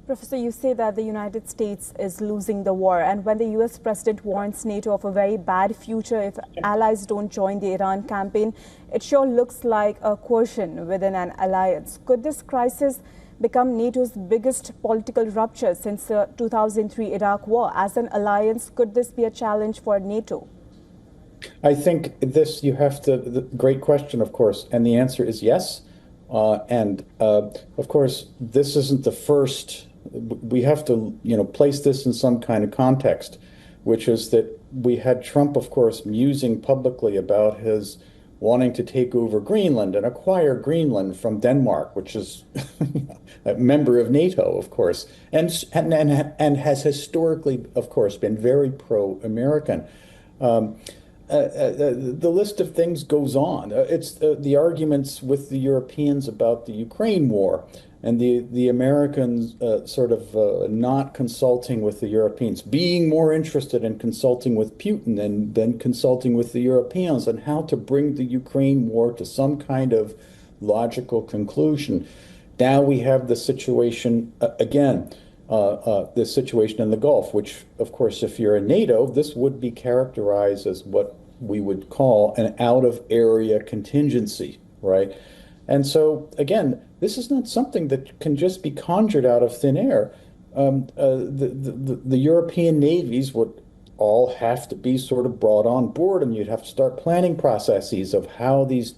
Professor, you say that the United States is losing the war, and when the US president warns NATO of a very bad future if allies don't join the Iran campaign, it sure looks like a coercion within an alliance. Could this crisis become NATO's biggest political rupture since the 2003 Iraq war? As an alliance, could this be a challenge for NATO? I think great question, of course, and the answer is yes. Of course, this isn't the first. We have to, place this in some kind of context, which is that we had Trump, of course, musing publicly about his wanting to take over Greenland and acquire Greenland from Denmark, which is a member of NATO, of course, and has historically, of course, been very pro-American. The list of things goes on. It's the arguments with the Europeans about the Ukraine war and the Americans not consulting with the Europeans, being more interested in consulting with Putin than consulting with the Europeans on how to bring the Ukraine war to some kind of logical conclusion. Now we have the situation again. The situation in the Gulf, which, of course, if you're in NATO, this would be characterized as what we would call an out-of-area contingency, right? And so, again, this is not something that can just be conjured out of thin air. The European navies would all have to be sort of brought on board, and you'd have to start planning processes of how these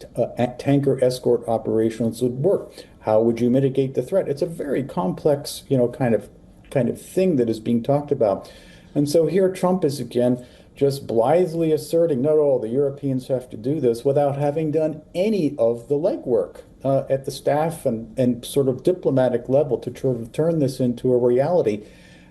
tanker escort operations would work. How would you mitigate the threat? It's a very complex, kind of thing that is being talked about. And so here Trump is again just blithely asserting, no, the Europeans have to do this without having done any of the legwork at the staff and sort of diplomatic level to try to turn this into a reality.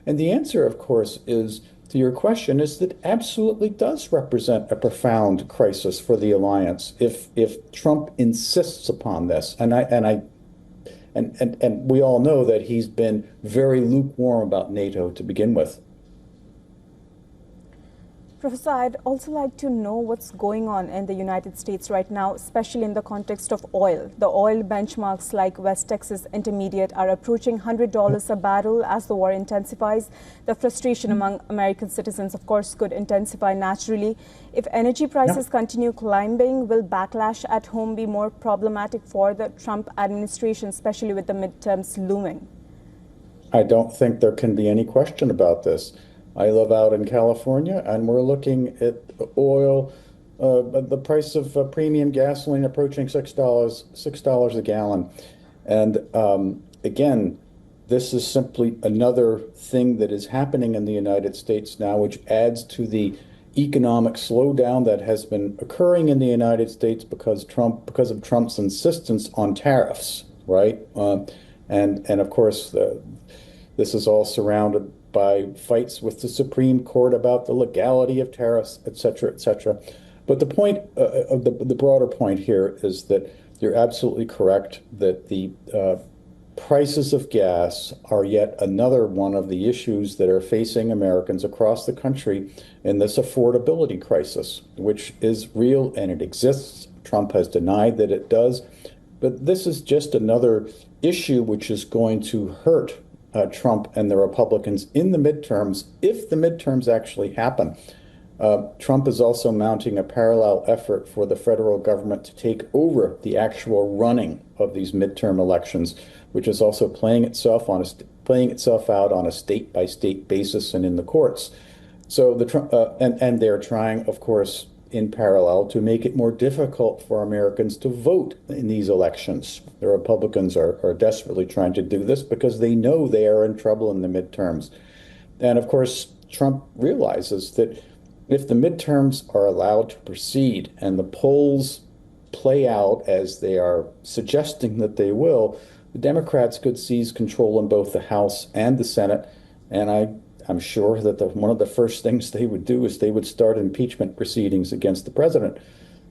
And the answer, of course, is to your question is that absolutely does represent a profound crisis for the alliance if Trump insists upon this. And we all know that he's been very lukewarm about NATO to begin with. Professor, I'd also like to know what's going on in the United States right now, especially in the context of oil. The oil benchmarks like West Texas Intermediate are approaching $100 a barrel as the war intensifies. The frustration among American citizens, of course, could intensify naturally. If energy prices continue climbing, will backlash at home be more problematic for the Trump administration, especially with the midterms looming? I don't think there can be any question about this. I live out in California, and we're looking at oil, the price of premium gasoline approaching $6 a gallon. And again, this is simply another thing that is happening in the United States now, which adds to the economic slowdown that has been occurring in the United States because of Trump's insistence on tariffs, right? And of course, this is all surrounded by fights with the Supreme Court about the legality of tariffs, et cetera, et cetera. But the point, the broader point here is that you're absolutely correct that the prices of gas are yet another one of the issues that are facing Americans across the country in this affordability crisis, which is real and it exists. Trump has denied that it does. But this is just another issue which is going to hurt Trump and the Republicans in the midterms, if the midterms actually happen. Trump is also mounting a parallel effort for the federal government to take over the actual running of these midterm elections, which is also playing itself out on a state-by-state basis and in the courts. So and they're trying, of course, in parallel to make it more difficult for Americans to vote in these elections. The Republicans are desperately trying to do this because they know they are in trouble in the midterms. And of course, Trump realizes that if the midterms are allowed to proceed and the polls play out as they are suggesting that they will, the Democrats could seize control in both the House and the Senate. And I'm sure that one of the first things they would do is they would start impeachment proceedings against the president.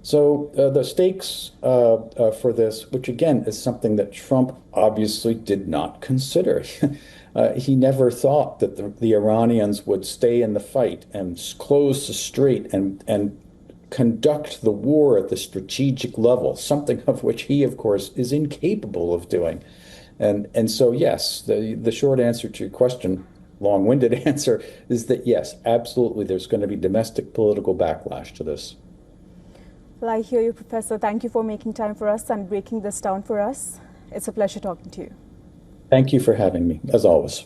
So the stakes for this, which again is something that Trump obviously did not consider. He never thought that the Iranians would stay in the fight and close the strait and conduct the war at the strategic level, something of which he, of course, is incapable of doing. And so, yes, the short answer to your question, long-winded answer, is that yes, absolutely, there's going to be domestic political backlash to this. Well, I hear you, Professor. Thank you for making time for us and breaking this down for us. It's a pleasure talking to you. Thank you for having me, as always.